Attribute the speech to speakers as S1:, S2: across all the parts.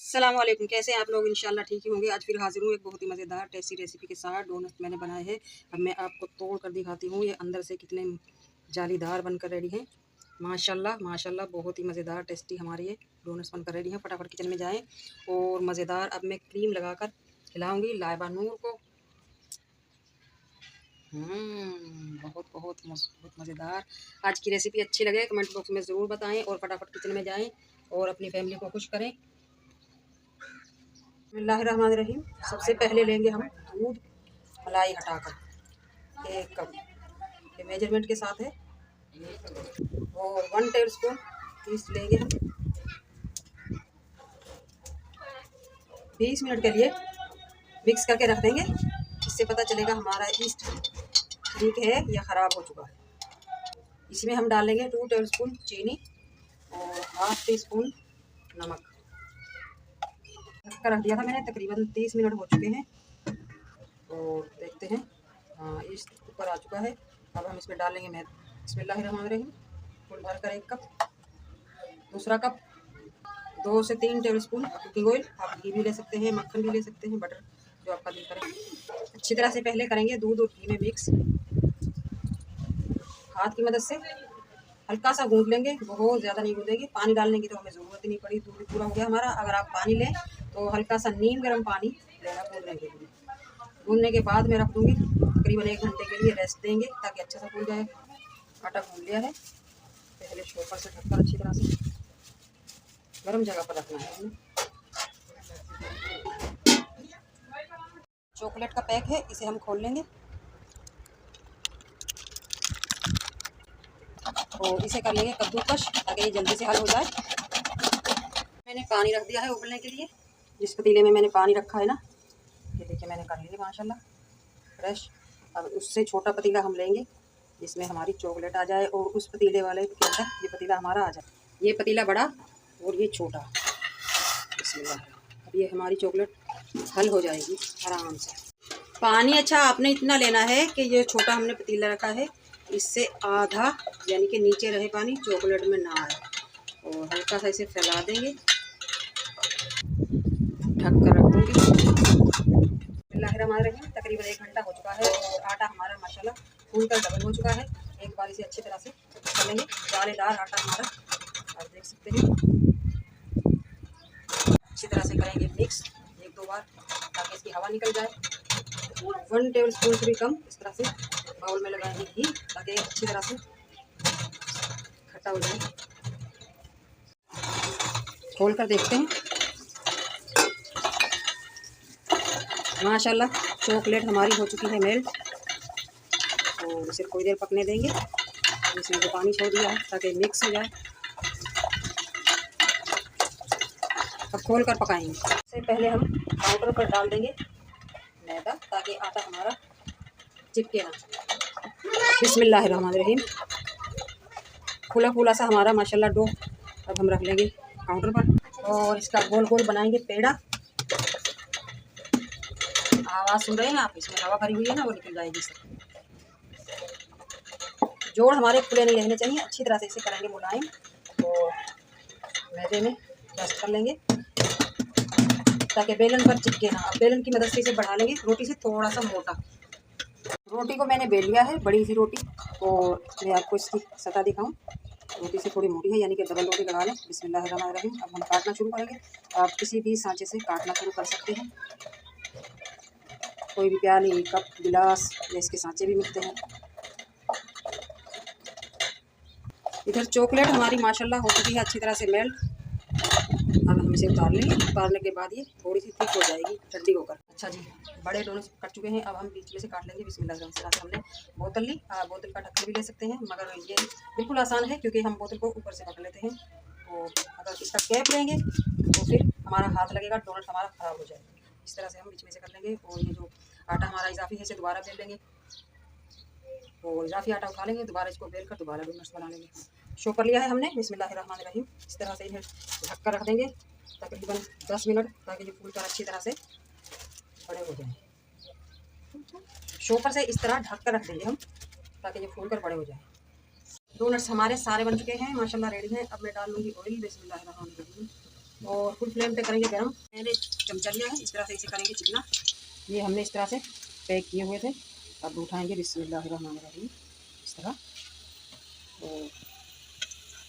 S1: अस्सलामुअलैकुम। कैसे हैं आप लोग? इंशाल्लाह ठीक ही होंगे। आज फिर हाजिर हूँ एक बहुत ही मज़ेदार टेस्टी रेसिपी के साथ। डोनट मैंने बनाए हैं। अब मैं आपको तोड़ कर दिखाती हूँ ये अंदर से कितने जालीदार बनकर रेडी हैं। माशाल्लाह माशाल्लाह, बहुत ही मज़ेदार टेस्टी हमारे ये डोनट्स बनकर रेडी हैं। फटाफट किचन में जाएँ और मज़ेदार अब मैं क्रीम लगाकर खिलाऊँगी लाइबा नूर को। बहुत बहुत बहुत मज़ेदार। आज की रेसिपी अच्छी लगे कमेंट बॉक्स में ज़रूर बताएं और फटाफट किचन में जाएं और अपनी फैमिली को खुश करें। बिस्मिल्लाहिर्रहमानिर्रहीम। सबसे पहले लेंगे हम दूध मलाई हटाकर 1 कप, ये मेजरमेंट के साथ है। और 1 टेबल स्पून ईस्ट लेंगे हम। 20 मिनट के लिए मिक्स करके रख देंगे। इससे पता चलेगा हमारा ईस्ट ठीक है या ख़राब हो चुका है। इसमें हम डालेंगे 2 टेबल स्पून चीनी और ½ टी स्पून नमक। ढककर रख दिया था मैंने, तकरीबन 30 मिनट हो चुके हैं और देखते हैं। हाँ, ईस्ट ऊपर आ चुका है। अब हम इसमें डालेंगे मैं बिस्मिल्लाहिर्रहमानिर्रहीम फुल भर कर 1 कप। दूसरा कप 2 से 3 टेबल स्पून कुकिंग ऑयल। आप घी भी ले सकते हैं, मक्खन भी ले सकते हैं, बटर, जो आपका दिल करे। अच्छी तरह से पहले करेंगे दूध और घी में मिक्स। हाथ की मदद से हल्का सा गूंद लेंगे, बहुत ज़्यादा नहीं गूंदेंगे। पानी डालने की तो हमें ज़रूरत ही नहीं पड़ी, दूध भी पूरा हो गया हमारा। अगर आप पानी लें तो हल्का सा नीम गर्म पानी लेना गूंदने के लिए। गूंदने के बाद मैं रख दूँगी तकरीबन 1 घंटे के लिए, रेस्ट देंगे ताकि अच्छा सा फूल जाए। आटा गूंद लिया है। पहले शोपर से ढककर अच्छी तरह से गर्म जगह पर रखना है हमें। चॉकलेट का पैक है, इसे हम खोल लेंगे और इसे कर लेंगे कद्दूकश ताकि ये जल्दी से हल हो जाए। मैंने पानी रख दिया है उबलने के लिए। जिस पतीले में मैंने पानी रखा है ना, ये देखिए मैंने कर लिया माशाल्लाह फ्रेश। अब उससे छोटा पतीला हम लेंगे जिसमें हमारी चॉकलेट आ जाए और उस पतीले वाले के अंदर ये पतीला हमारा आ जाए। ये पतीला बड़ा और ये छोटा। बिस्मिल्लाह। अब ये हमारी चॉकलेट हल हो जाएगी आराम से। पानी अच्छा आपने इतना लेना है कि ये छोटा हमने पतीला रखा है, इससे आधा यानी कि नीचे रहे पानी, चॉकलेट में ना आए। और हल्का सा इसे फैला देंगे, ढक कर रख दूँगी। बिस्मिल्लाहिर्रहमानिर्रहीम। तकरीबन 1 घंटा हो चुका है और आटा हमारा माशाल्लाह फूल कर डबल हो चुका है। एक बार इसे अच्छी तरह से कर लेंगे। जालीदार आटा हमारा, आप देख सकते हैं। अच्छी तरह से करेंगे मिक्स 1-2 बार ताकि इसकी हवा निकल जाए। 1 टेबल स्पून से भी कम इस तरह से बाउल में लगाएंगे घी ताकि अच्छी तरह से खट्टा हो जाए। खोल कर देखते हैं। माशाल्लाह चॉकलेट हमारी हो चुकी है मेल्ट और इसे थोड़ी देर पकने देंगे। इसमें जो पानी छोड़ दिया है ताकि मिक्स हो जाए। अब खोल कर पकाएंगे। इससे पहले हम काउंटर पर डाल देंगे मैदा ताकि आटा हमारा चिपके ना। बिस्मिल्लाहिर्रहमानिर्रहीम। फूला फूला सा हमारा माशाल्लाह डो अब हम रख लेंगे काउंटर पर और इसका गोल गोल बनाएंगे पेड़ा। आवाज़ सुन रहे हैं आप? इसमें हवा भरी हुई है ना, वो निकल जाएगी इससे। जोड़ हमारे खुले नहीं रहने चाहिए। अच्छी तरह से इसे करेंगे मुलायम और मैदे में डस्ट कर लेंगे ताकि बेलन पर चिपके ना। अब बेलन की मदद से इसे बढ़ा लेंगे रोटी से थोड़ा सा मोटा। रोटी को मैंने बेल लिया है, बड़ी सी रोटी, और मैं आपको इसकी सतह दिखाऊं। रोटी से थोड़ी मोटी है यानी कि डबल रोटी लगा लें। बिस्मिल्लाहिर्रहमानिर्रहीम। अब हम काटना शुरू करेंगे। आप किसी भी सांचे से काटना शुरू कर सकते हैं। कोई भी प्याली, कप, गिलास या इसके सांचे भी मिलते हैं। इधर चॉकलेट हमारी माशाल्लाह हो चुकी है अच्छी तरह से मेल्ट। अब हम इसे उतार लेंगे। उतारने के बाद ये थोड़ी सी थिक हो जाएगी ठंडी होकर। अच्छा जी, बड़े डोनट्स कट चुके हैं। अब हम बीच में से काट लेंगे। बिस्मिल्लाह से हमने बोतल ली। बोतल का ढक्कन भी ले सकते हैं, मगर ये बिल्कुल आसान है क्योंकि हम बोतल को ऊपर से पकड़ लेते हैं। और अगर इसका कैप लेंगे तो फिर हमारा हाथ लगेगा, डोनट हमारा ख़राब हो जाएगा। इस तरह से हम बीच में से कर लेंगे और ये जो आटा हमारा इजाफी है इसे दोबारा बेल लेंगे और इजाफी आटा उठा लेंगे, दोबारा इसको बेल कर दोबारा डोनट्स बना लेंगे। शो कर लिया है हमने। बिस्मिल्लाहिर्रहमानिर्रहीम। इस तरह से इन्हें ढक कर रख देंगे तकरीबन 10 मिनट ताकि ये फूल कर अच्छी तरह से बड़े हो जाएं। शोपर से इस तरह ढक कर रख देंगे हम ताकि ये फूल कर बड़े हो जाएं। डोनट्स हमारे सारे बन चुके हैं माशाल्लाह, रेडी हैं। अब मैं डाल लूँगी ऑयल। बिस्मिल्लाहिर्रहमानिर्रहीम। और फुल फ्लेम पे करेंगे गरम। मैंने चमचा लिया है, इस तरह से इसे करेंगे चिकना। ये हमने इस तरह से पैक किए हुए थे, अब उठाएंगे बिस्मिल्लाहिर्रहमानिर्रहीम इस तरह। तो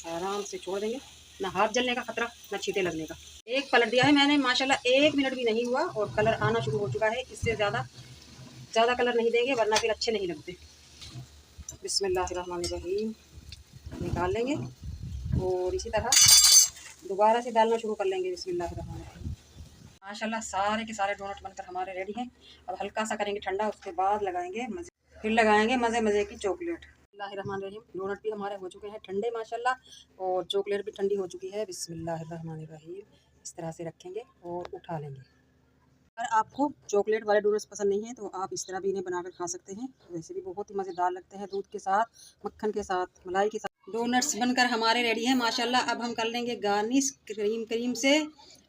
S1: आराम से छोड़ देंगे, ना हाथ जलने का खतरा ना छींटे लगने का। एक पलट दिया है मैंने माशाल्लाह, 1 मिनट भी नहीं हुआ और कलर आना शुरू हो चुका है। इससे ज़्यादा कलर नहीं देंगे वरना फिर अच्छे नहीं लगते। बिस्मिल्लाहिर्रहमानिर्रहीम निकाल लेंगे और इसी तरह दोबारा से डालना शुरू कर लेंगे। बिस्मिल्लाहिर्रहमानिर्रहीम। माशाल्लाह सारे के सारे डोनट बनकर हमारे रेडी हैं। अब हल्का सा करेंगे ठंडा, उसके बाद लगाएंगे मज़े, फिर लगाएंगे मज़े मज़े की चॉकलेट। बिस्मिल्लाहिर्रहमानिर्रहीम। डोनट भी हमारे हो चुके हैं ठंडे माशाल्लाह, और चॉकलेट भी ठंडी हो चुकी है। बिस्मिल्लाहिर्रहमानिर्रहीम। इस तरह से रखेंगे और उठा लेंगे। अगर आपको चॉकलेट वाले डोनट्स पसंद नहीं है तो आप इस तरह भी इन्हें बनाकर खा सकते हैं, वैसे भी बहुत ही मज़ेदार लगते हैं, दूध के साथ, मक्खन के साथ, मलाई के साथ। डोनट्स बनकर हमारे रेडी हैं माशाल्लाह। अब हम कर लेंगे गार्निश क्रीम से,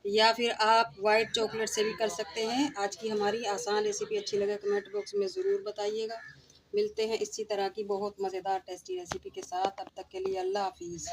S1: या फिर आप वाइट चॉकलेट से भी कर सकते हैं। आज की हमारी आसान रेसिपी अच्छी लगे कमेंट बॉक्स में ज़रूर बताइएगा। मिलते हैं इसी तरह की बहुत मज़ेदार टेस्टी रेसिपी के साथ, तब तक के लिए अल्लाह हाफिज़।